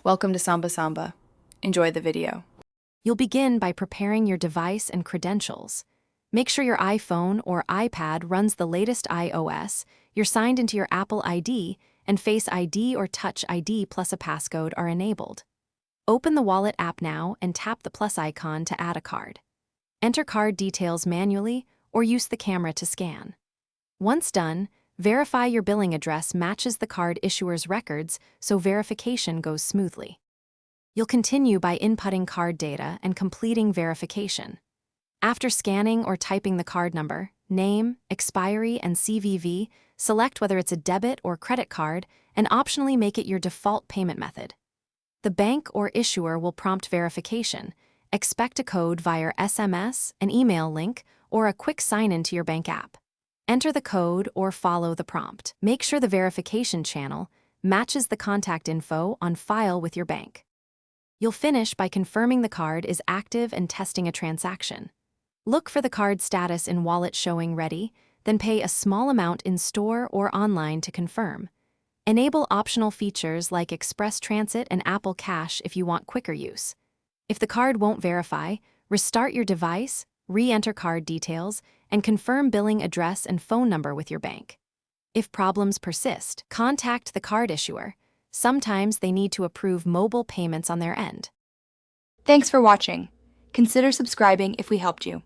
Welcome to Samba Samba. Enjoy the video. You'll begin by preparing your device and credentials. Make sure your iPhone or iPad runs the latest iOS, you're signed into your Apple ID, and Face ID or Touch ID plus a passcode are enabled. Open the Wallet app now and tap the plus icon to add a card. Enter card details manually or use the camera to scan. Once done, verify your billing address matches the card issuer's records so verification goes smoothly. You'll continue by inputting card data and completing verification. After scanning or typing the card number, name, expiry, and CVV, select whether it's a debit or credit card and optionally make it your default payment method. The bank or issuer will prompt verification. Expect a code via SMS, an email link, or a quick sign-in to your bank app. Enter the code or follow the prompt. Make sure the verification channel matches the contact info on file with your bank. You'll finish by confirming the card is active and testing a transaction. Look for the card status in Wallet showing ready, then pay a small amount in store or online to confirm. Enable optional features like Express Transit and Apple Cash if you want quicker use. If the card won't verify, restart your device, re-enter card details, and confirm billing address and phone number with your bank. If problems persist, contact the card issuer. Sometimes they need to approve mobile payments on their end. Thanks for watching. Consider subscribing if we helped you.